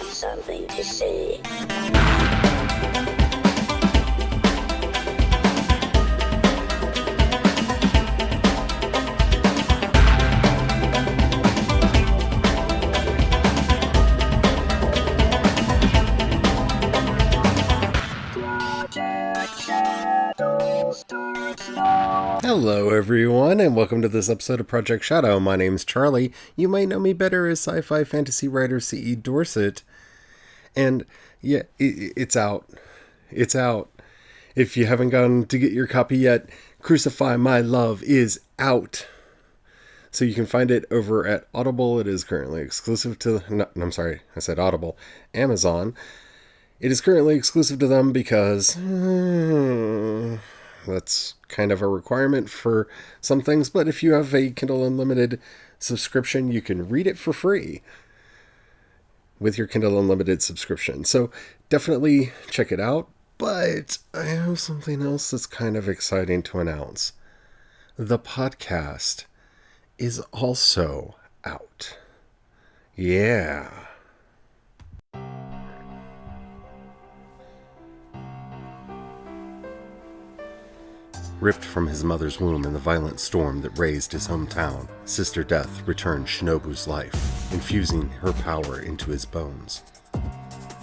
something to say. Hello everyone, and welcome to this episode of Project Shadow. My name's Charlie. You might know me better as sci-fi fantasy writer C.E. Dorset. And yeah, it's out. It's out. If you haven't gone to get your copy yet, Crucify My Love is out. So you can find it over at Audible. It is currently exclusive to... No, I'm sorry, I said Audible. Amazon. It is currently exclusive to them because... that's kind of a requirement for some things, but if you have a Kindle Unlimited subscription, you can read it for free with your Kindle Unlimited subscription. So definitely check it out, but I have something else that's kind of exciting to announce. The podcast is also out. Yeah. Ripped from his mother's womb in the violent storm that razed his hometown, Sister Death returned Shinobu's life, infusing her power into his bones.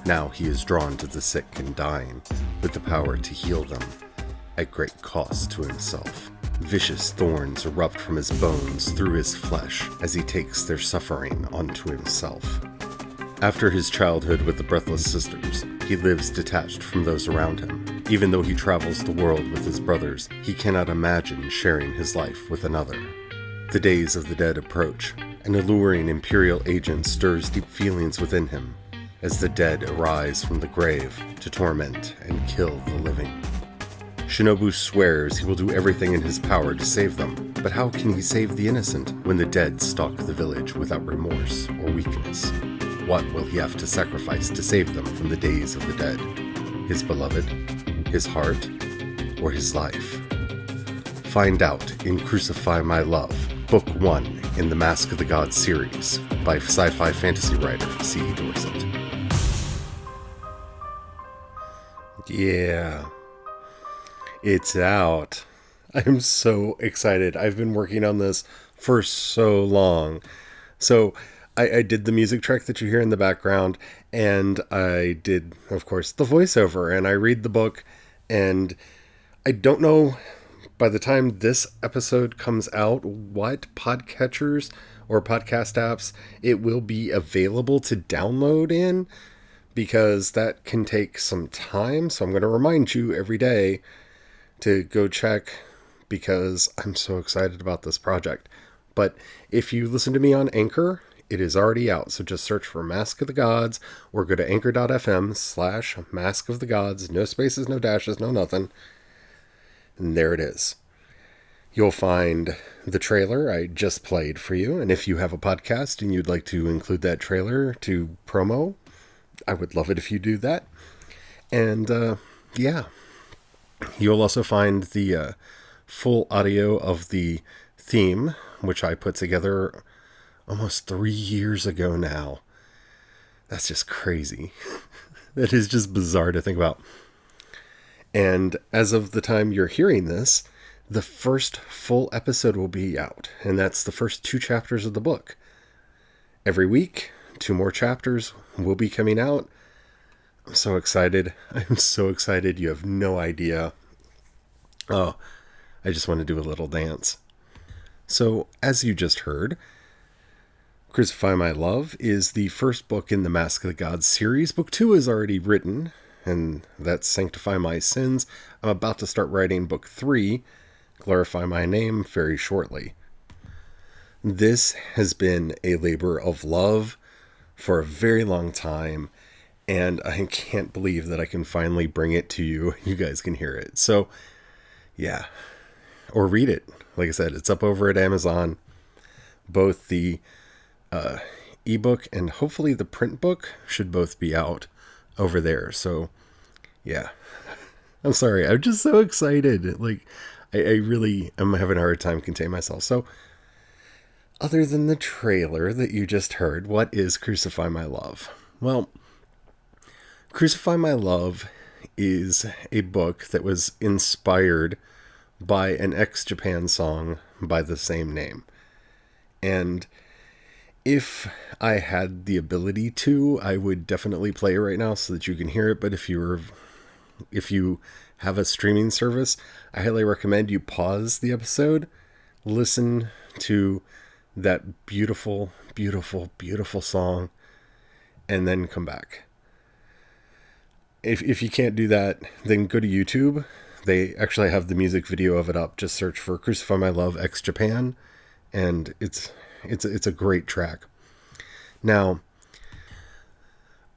Now he is drawn to the sick and dying, with the power to heal them, at great cost to himself. Vicious thorns erupt from his bones through his flesh as he takes their suffering onto himself. After his childhood with the Breathless Sisters, he lives detached from those around him. Even though he travels the world with his brothers, he cannot imagine sharing his life with another. The days of the dead approach. An alluring Imperial agent stirs deep feelings within him, as the dead arise from the grave to torment and kill the living. Shinobu swears he will do everything in his power to save them, but how can he save the innocent when the dead stalk the village without remorse or weakness? What will he have to sacrifice to save them from the days of the dead? His beloved? His heart? Or his life? Find out in Crucify My Love, Book 1 in the Mask of the Gods series by sci-fi fantasy writer C.E. Dorset. Yeah. It's out. I'm so excited. I've been working on this for so long. So I did the music track that you hear in the background, and I did, of course, the voiceover, and I read the book, and I don't know by the time this episode comes out what podcatchers or podcast apps it will be available to download in, because that can take some time. So I'm going to remind you every day to go check, because I'm so excited about this project. But if you listen to me on Anchor, it is already out, so just search for Mask of the Gods, or go to anchor.fm/Mask of the Gods, no spaces, no dashes, no nothing, and there it is. You'll find the trailer I just played for you, and if you have a podcast and you'd like to include that trailer to promo, I would love it if you do that. And yeah, you'll also find the full audio of the theme, which I put together almost 3 years ago now. That's just crazy. That is just bizarre to think about. And as of the time you're hearing this, the first full episode will be out. And that's the first 2 chapters of the book. Every week, 2 more chapters will be coming out. I'm so excited. I'm so excited. You have no idea. Oh, I just want to do a little dance. So, as you just heard, Crucify My Love is the first book in the Mask of the Gods series. Book 2 is already written, and that's Sanctify My Sins. I'm about to start writing book 3, Glorify My Name, very shortly. This has been a labor of love for a very long time, and I can't believe that I can finally bring it to you. You guys can hear it. So, yeah. Or read it. Like I said, it's up over at Amazon. Both the ebook and hopefully the print book should both be out over there. So yeah, I'm sorry, I'm just so excited. Like I really am having a hard time containing myself. So other than the trailer that you just heard, what is Crucify My Love? Well, Crucify My Love is a book that was inspired by an ex-Japan song by the same name. And if I had the ability to, I would definitely play it right now so that you can hear it. But if you have a streaming service, I highly recommend you pause the episode, listen to that beautiful, beautiful, beautiful song, and then come back. If you can't do that, then go to YouTube. They actually have the music video of it up. Just search for Crucify My Love X Japan, and it's a great track. Now,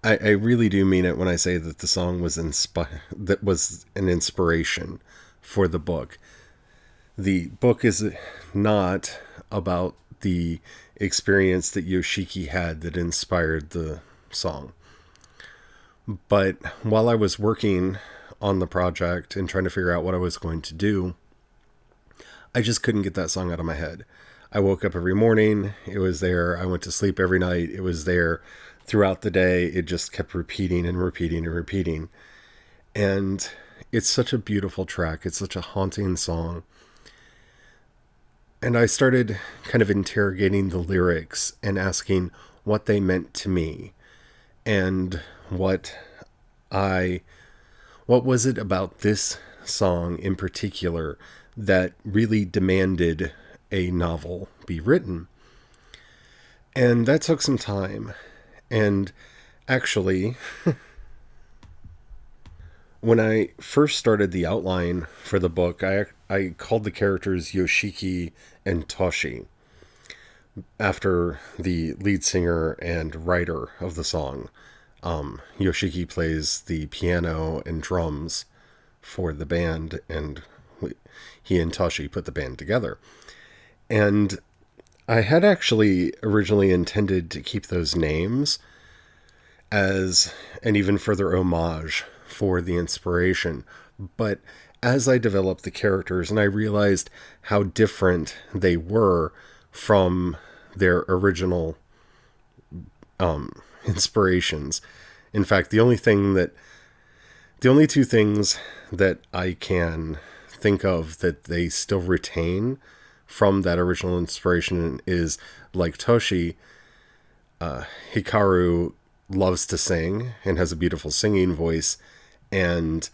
I really do mean it when I say that the song was that was an inspiration for the book. The book is not about the experience that Yoshiki had that inspired the song. But while I was working on the project and trying to figure out what I was going to do, I just couldn't get that song out of my head. I woke up every morning, it was there. I went to sleep every night, it was there. Throughout the day, it just kept repeating and repeating and repeating. And it's such a beautiful track. It's such a haunting song. And I started kind of interrogating the lyrics and asking what they meant to me. And what was it about this song in particular that really demanded a novel be written? And that took some time. And actually, when I first started the outline for the book, I called the characters Yoshiki and Toshi, after the lead singer and writer of the song. Yoshiki plays the piano and drums for the band, and he and Toshi put the band together. And I had actually originally intended to keep those names as an even further homage for the inspiration. But as I developed the characters and I realized how different they were from their original inspirations. In fact, the only two things that I can think of that they still retain from that original inspiration is, like Toshi, Hikaru loves to sing and has a beautiful singing voice, and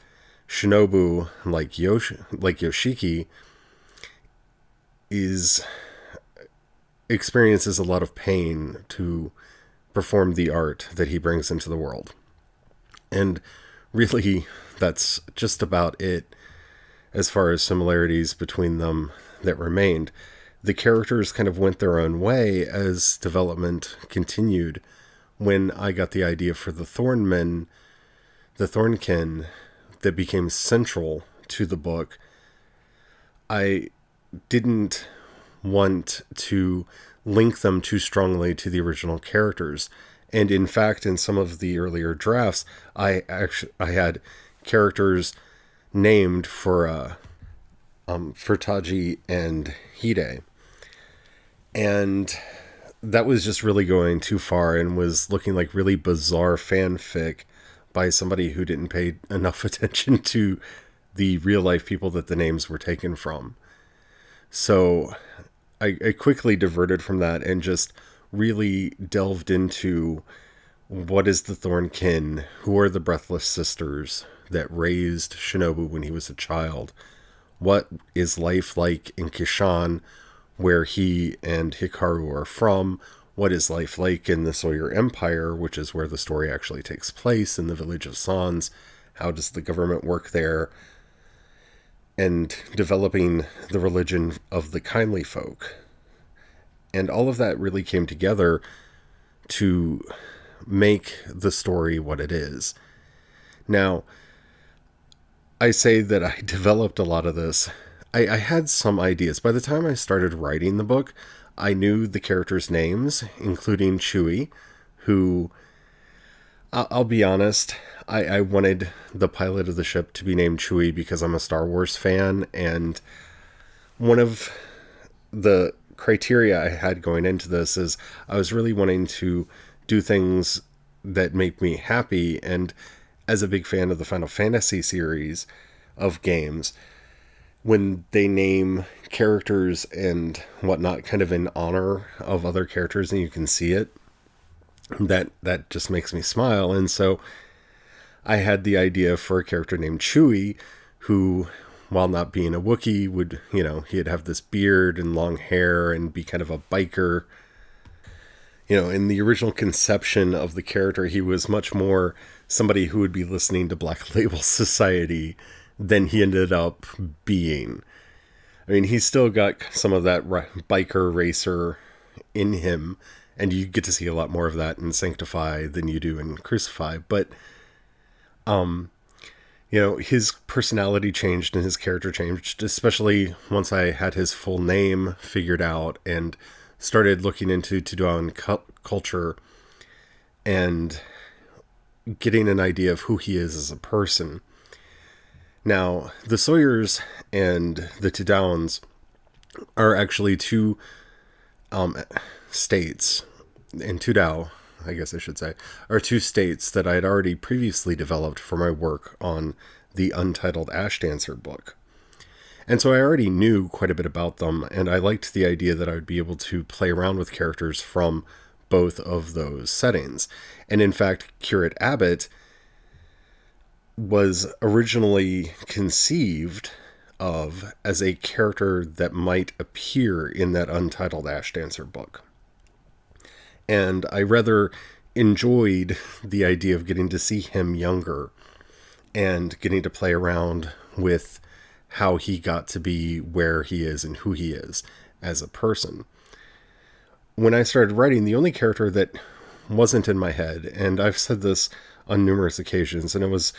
Shinobu, like Yoshiki, experiences a lot of pain to perform the art that he brings into the world. And really, that's just about it as far as similarities between them that remained. The characters kind of went their own way as development continued. When I got the idea for the Thornkin that became central to the book, I didn't want to link them too strongly to the original characters. And in fact, in some of the earlier drafts, I had characters named for Taji and Hide. And that was just really going too far and was looking like really bizarre fanfic by somebody who didn't pay enough attention to the real life people that the names were taken from. So I quickly diverted from that and just really delved into what is the Thornkin, who are the Breathless Sisters that raised Shinobu when he was a child, what is life like in Kishan, where he and Hikaru are from, what is life like in the Sawyer Empire, which is where the story actually takes place, in the village of Sans, how does the government work there, and developing the religion of the kindly folk. And all of that really came together to make the story what it is. Now, I say that I developed a lot of this. I had some ideas. By the time I started writing the book, I knew the characters' names, including Chewie, who, I'll be honest, I wanted the pilot of the ship to be named Chewie because I'm a Star Wars fan, and one of the criteria I had going into this is I was really wanting to do things that make me happy, and as a big fan of the Final Fantasy series of games, when they name characters and whatnot kind of in honor of other characters and you can see it, that just makes me smile. And so I had the idea for a character named Chewie, who, while not being a Wookiee, would, he'd have this beard and long hair and be kind of a biker. In the original conception of the character, he was much more somebody who would be listening to Black Label Society than he ended up being. I mean, he's still got some of that biker racer in him, and you get to see a lot more of that in Sanctify than you do in Crucify. But, his personality changed and his character changed, especially once I had his full name figured out and started looking into Tudoran culture and getting an idea of who he is as a person. Now, the Sawyers and the Tudowns are actually two states, and Tudou, I guess I should say, are two states that I had already previously developed for my work on the Untitled Ash Dancer book. And so I already knew quite a bit about them, and I liked the idea that I would be able to play around with characters from both of those settings. And in fact, Curate Abbott was originally conceived of as a character that might appear in that Untitled Ash Dancer book. And I rather enjoyed the idea of getting to see him younger and getting to play around with how he got to be where he is and who he is as a person. When I started writing, the only character that wasn't in my head, and I've said this on numerous occasions, and it was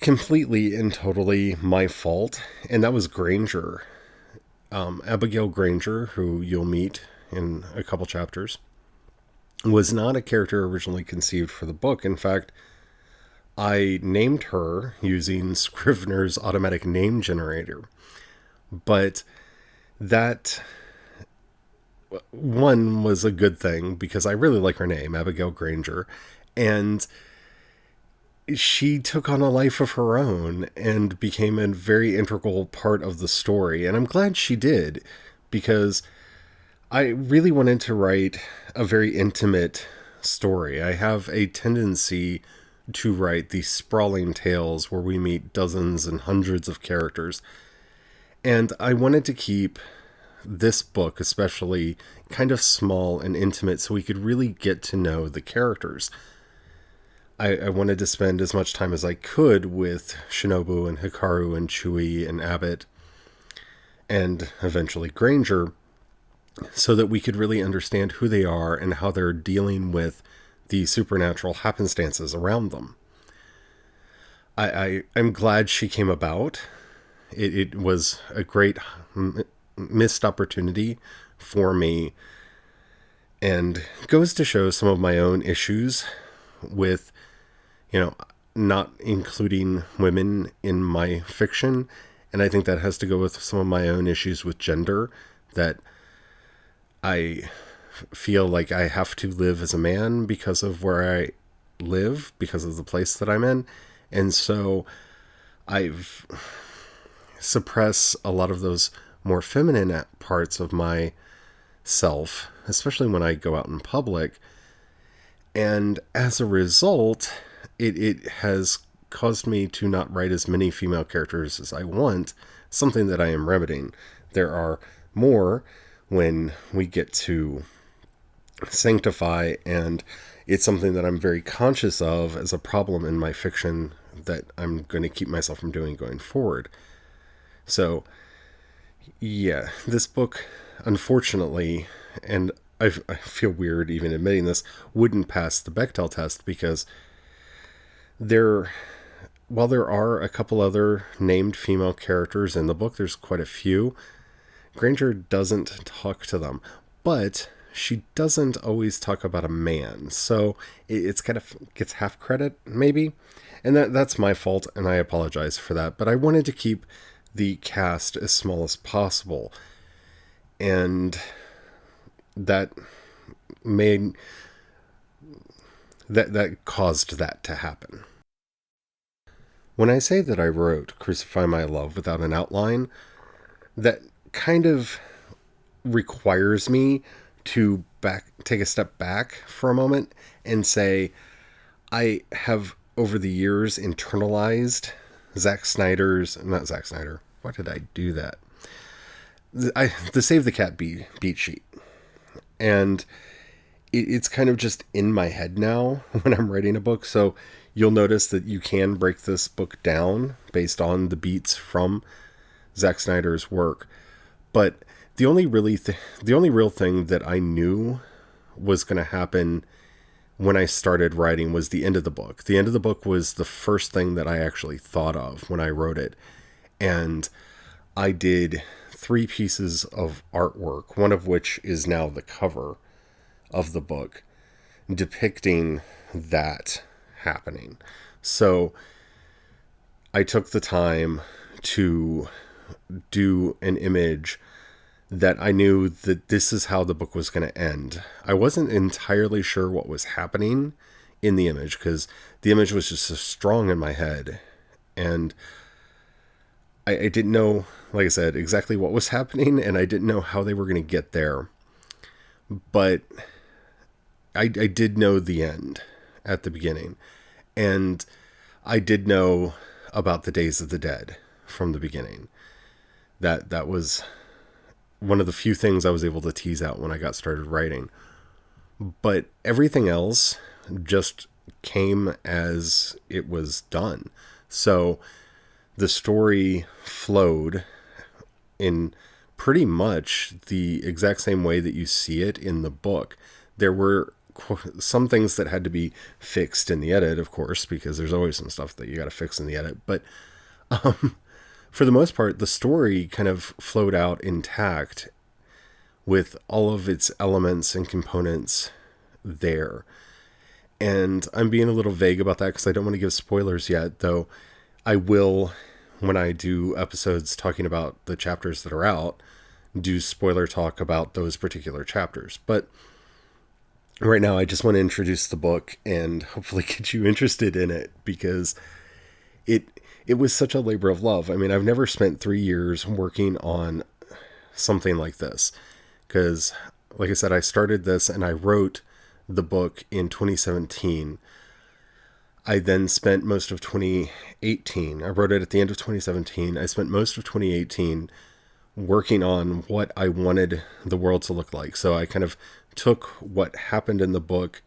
completely and totally my fault, and that was Granger. Abigail Granger, who you'll meet in a couple chapters, was not a character originally conceived for the book. In fact, I named her using Scrivener's automatic name generator. But that one was a good thing because I really like her name, Abigail Granger, and she took on a life of her own and became a very integral part of the story. And I'm glad she did, because I really wanted to write a very intimate story. I have a tendency to write these sprawling tales where we meet dozens and hundreds of characters. And I wanted to keep this book especially kind of small and intimate so we could really get to know the characters. I wanted to spend as much time as I could with Shinobu and Hikaru and Chewie and Abbott and eventually Granger, so that we could really understand who they are and how they're dealing with the supernatural happenstances around them. I'm glad she came about. It was a great missed opportunity for me, and goes to show some of my own issues with, not including women in my fiction. And I think that has to go with some of my own issues with gender, that I feel like I have to live as a man because of where I live, because of the place that I'm in. And so I've suppressed a lot of those more feminine parts of myself, especially when I go out in public. And as a result, it has caused me to not write as many female characters as I want, something that I am remedying. There are more when we get to Sanctify, and it's something that I'm very conscious of as a problem in my fiction that I'm going to keep myself from doing going forward. So, yeah, this book, unfortunately, and I feel weird even admitting this, wouldn't pass the Bechdel test, because while there are a couple other named female characters in the book, there's quite a few, Granger doesn't talk to them, but she doesn't always talk about a man, so it's kind of gets half credit, maybe, and that's my fault, and I apologize for that, but I wanted to keep the cast as small as possible, and that made that caused that to happen. When I say that I wrote Crucify My Love without an outline, that kind of requires me to take a step back for a moment and say, I have over the years internalized not Zack Snyder. Why did I do that? The Save the Cat beat sheet. And it's kind of just in my head now when I'm writing a book. So you'll notice that you can break this book down based on the beats from Zack Snyder's work. But the only real thing that I knew was going to happen when I started writing was the end of the book. The end of the book was the first thing that I actually thought of when I wrote it. And I did 3 pieces of artwork, one of which is now the cover of the book, depicting that happening. So I took the time to do an image that I knew that this is how the book was going to end. I wasn't entirely sure what was happening in the image because the image was just so strong in my head. And I didn't know, like I said, exactly what was happening, and I didn't know how they were going to get there. But I did know the end at the beginning. And I did know about the Days of the Dead from the beginning. That was one of the few things I was able to tease out when I got started writing. But everything else just came as it was done. So the story flowed in pretty much the exact same way that you see it in the book. There were some things that had to be fixed in the edit, of course, because there's always some stuff that you got to fix in the edit. But for the most part, the story kind of flowed out intact with all of its elements and components there. And I'm being a little vague about that because I don't want to give spoilers yet, though I will, when I do episodes talking about the chapters that are out, do spoiler talk about those particular chapters. But right now, I just want to introduce the book and hopefully get you interested in it, because it was such a labor of love. I mean, I've never spent 3 years working on something like this, because, like I said, I started this and I wrote the book in 2017. I then spent most of 2018. I wrote it at the end of 2017. I spent most of 2018 working on what I wanted the world to look like. So I kind of took what happened in the book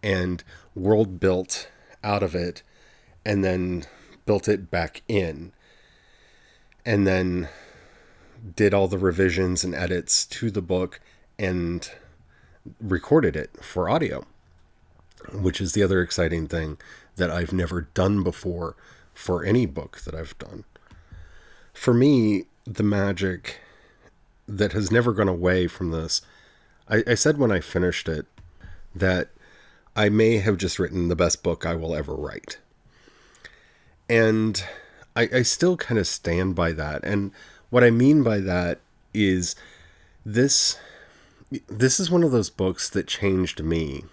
and world built out of it, and then built it back in, and then did all the revisions and edits to the book and recorded it for audio, which is the other exciting thing that I've never done before for any book that I've done. For me, the magic that has never gone away from this, I said when I finished it that I may have just written the best book I will ever write. And I still kind of stand by that. And what I mean by that is this is one of those books that changed me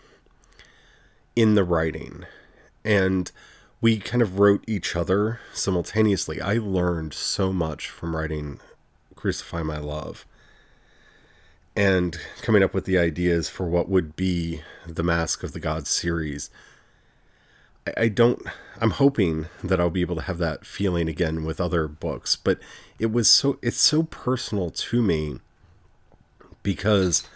in the writing. And we kind of wrote each other simultaneously. I learned so much from writing Crucify My Love and coming up with the ideas for what would be the Mask of the Gods series. I'm hoping that I'll be able to have that feeling again with other books, but it's so personal to me because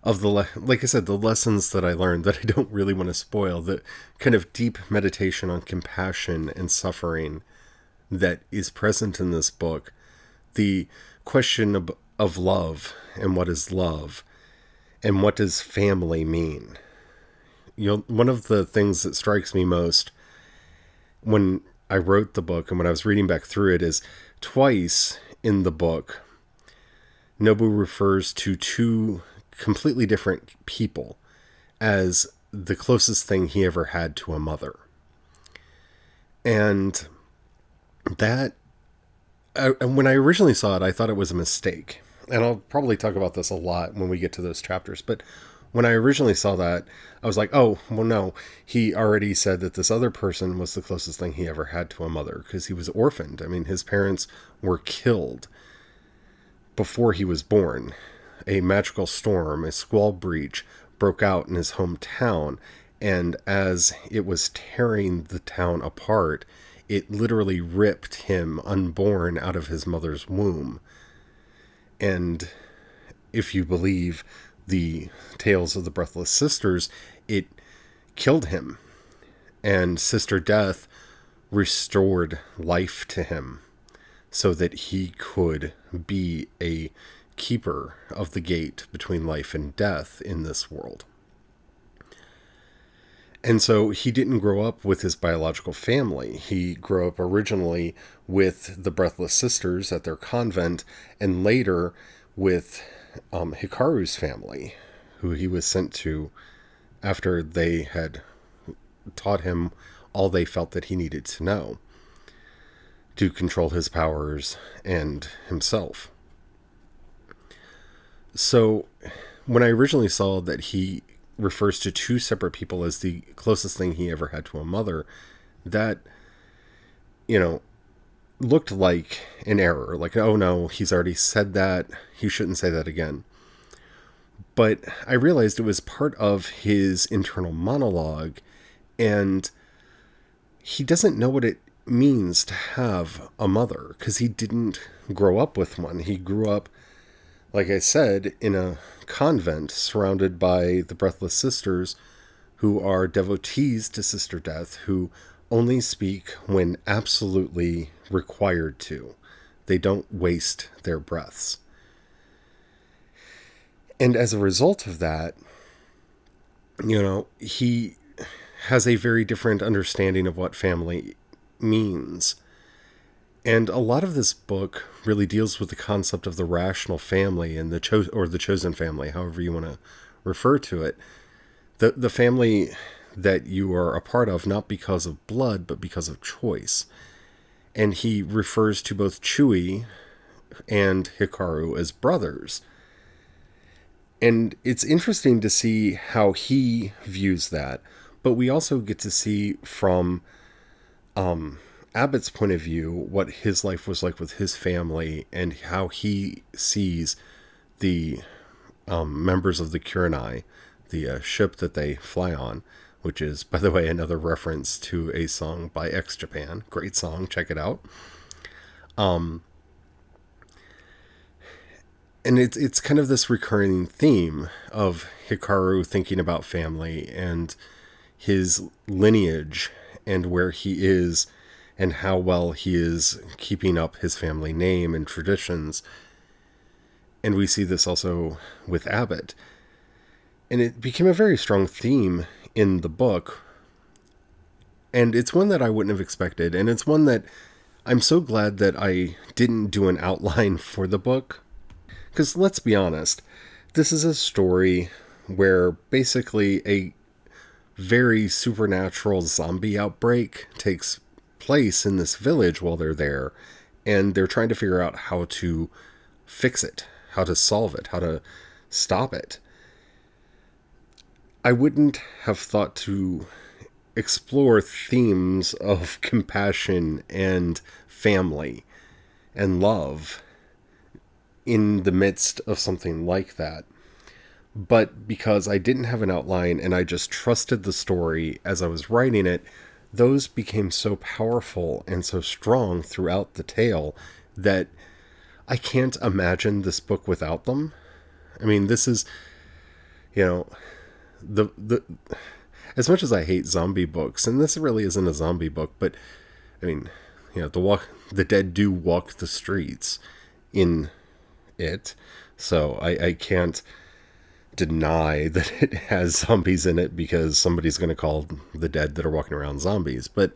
of like I said, the lessons that I learned that I don't really want to spoil, the kind of deep meditation on compassion and suffering that is present in this book, the question of love and what is love and what does family mean. One of the things that strikes me most when I wrote the book and when I was reading back through it is twice in the book, Nobu refers to 2 completely different people as the closest thing he ever had to a mother. And that, when I originally saw it, I thought it was a mistake. And I'll probably talk about this a lot when we get to those chapters. But when I originally saw that, I was like, oh, well, no, he already said that this other person was the closest thing he ever had to a mother because he was orphaned. I mean, his parents were killed before he was born. A magical storm, a squall breach, broke out in his hometown, and as it was tearing the town apart, it literally ripped him unborn out of his mother's womb. And if you believe the tales of the Breathless Sisters, it killed him. And Sister Death restored life to him so that he could be a keeper of the gate between life and death in this world. And so he didn't grow up with his biological family. He grew up originally with the Breathless Sisters at their convent, and later with Hikaru's family, who he was sent to after they had taught him all they felt that he needed to know to control his powers and himself. So when I originally saw that he refers to two separate people as the closest thing he ever had to a mother, that, looked like an error. Like, oh no, he's already said that. He shouldn't say that again. But I realized it was part of his internal monologue, and he doesn't know what it means to have a mother because he didn't grow up with one. He grew up, like I said, in a convent surrounded by the Breathless Sisters, who are devotees to Sister Death, who only speak when absolutely required to. They don't waste their breaths. And as a result of that, he has a very different understanding of what family means. And a lot of this book really deals with the concept of the rational family and the chosen family, however you want to refer to it. The family that you are a part of, not because of blood, but because of choice. And he refers to both Chui and Hikaru as brothers. And it's interesting to see how he views that. But we also get to see from Abbott's point of view what his life was like with his family and how he sees the members of the Kurenai, the ship that they fly on, which is, by the way, another reference to a song by X Japan. Great song, check it out. And it's kind of this recurring theme of Hikaru thinking about family and his lineage and where he is and how well he is keeping up his family name and traditions. And we see this also with Abbott. And it became a very strong theme in the book. And it's one that I wouldn't have expected. And it's one that I'm so glad that I didn't do an outline for the book. Because let's be honest, this is a story where basically a very supernatural zombie outbreak takes place in this village while they're there, and they're trying to figure out how to fix it, how to solve it, how to stop it. I wouldn't have thought to explore themes of compassion and family and love in the midst of something like that. But because I didn't have an outline and I just trusted the story as I was writing it, those became so powerful and so strong throughout the tale that I can't imagine this book without them. I mean, this is, the as much as I hate zombie books, and this really isn't a zombie book, but I mean, the dead do walk the streets in it, so I can't deny that it has zombies in it because somebody's going to call the dead that are walking around zombies. But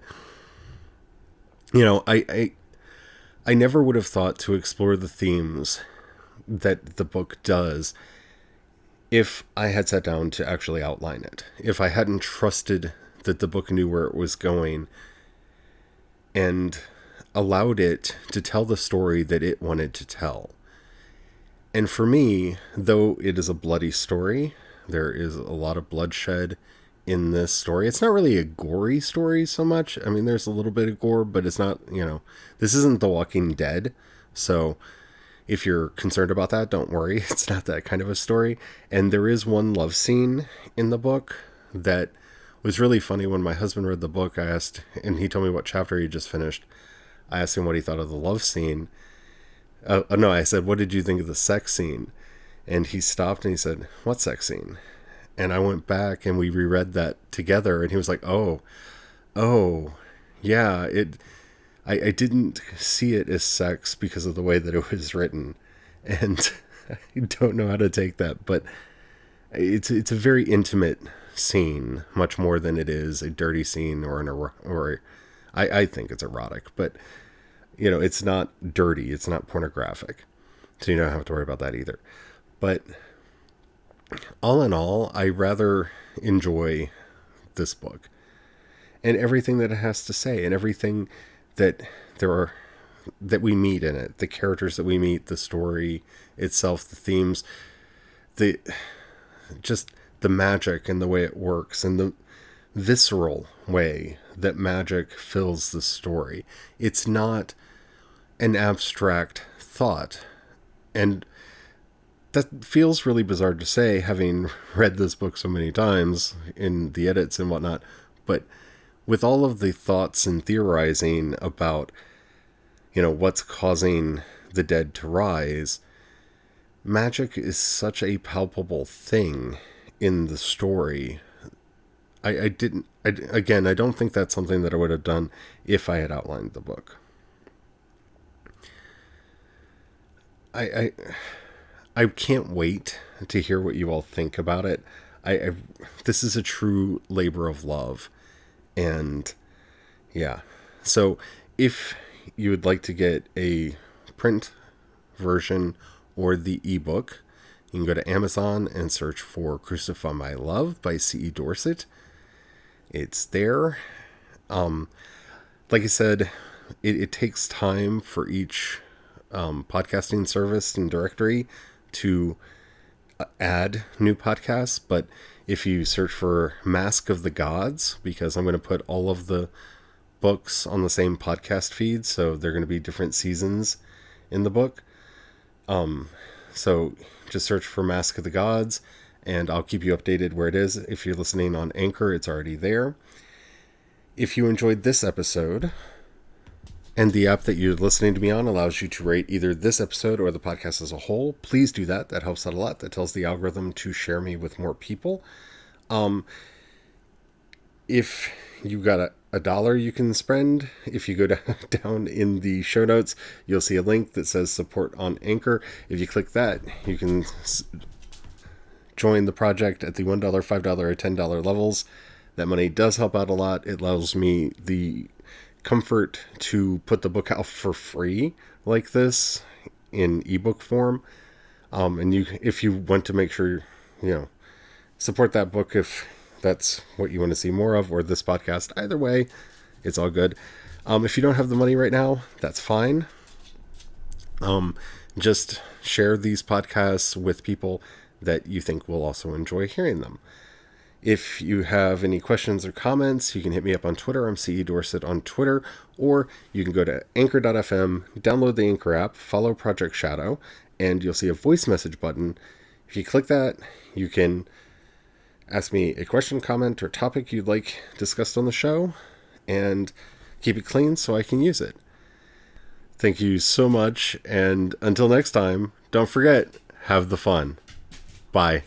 I never would have thought to explore the themes that the book does if I had sat down to actually outline it, if I hadn't trusted that the book knew where it was going and allowed it to tell the story that it wanted to tell. And for me, though it is a bloody story, There is a lot of bloodshed in this story. It's not really a gory story so much. I mean, there's a little bit of gore, but it's not, this isn't The Walking Dead. So if you're concerned about that, don't worry. It's not that kind of a story. And there is one love scene in the book that was really funny. When my husband read the book, I asked, and he told me what chapter he just finished. I asked him what he thought of the love scene. No, I said, what did you think of the sex scene? And he stopped and he said, what sex scene? And I went back and we reread that together, and he was like, oh, yeah, I didn't see it as sex because of the way that it was written. And I don't know how to take that, but it's a very intimate scene, much more than it is a dirty scene or I think it's erotic, but it's not dirty, it's not pornographic. So you don't have to worry about that either. But all in all, I rather enjoy this book and everything that it has to say, and everything that that we meet in it, the characters that we meet, the story itself, the themes, just the magic and the way it works, and the visceral way that magic fills the story. It's not an abstract thought. And that feels really bizarre to say, having read this book so many times in the edits and whatnot. But with all of the thoughts and theorizing about, what's causing the dead to rise, magic is such a palpable thing in the story. I don't think that's something that I would have done if I had outlined the book. I can't wait to hear what you all think about it. This is a true labor of love. And yeah. So if you would like to get a print version or the ebook, you can go to Amazon and search for Crucify My Love by C.E. Dorset. It's there. Like I said, it takes time for each podcasting service and directory to add new podcasts, but if you search for Mask of the Gods, because I'm going to put all of the books on the same podcast feed, so they're going to be different seasons in the book. So just search for Mask of the Gods, and I'll keep you updated where it is. If you're listening on Anchor, it's already there. If you enjoyed this episode, and the app that you're listening to me on allows you to rate either this episode or the podcast as a whole, please do that. That helps out a lot. That tells the algorithm to share me with more people. If you got a dollar you can spend, if you go down in the show notes, you'll see a link that says support on Anchor. If you click that, you can join the project at the $1, $5, or $10 levels. That money does help out a lot. It allows me the comfort to put the book out for free like this in ebook form. And if you want to make sure, support that book, if that's what you want to see more of, or this podcast, either way, it's all good. If you don't have the money right now, that's fine. Just share these podcasts with people that you think will also enjoy hearing them. If you have any questions or comments, you can hit me up on Twitter. I'm CE Dorset on Twitter, or you can go to anchor.fm, download the Anchor app, follow Project Shadow, and you'll see a voice message button. If you click that, you can ask me a question, comment, or topic you'd like discussed on the show, and keep it clean so I can use it. Thank you so much, and until next time, don't forget, have the fun. Bye.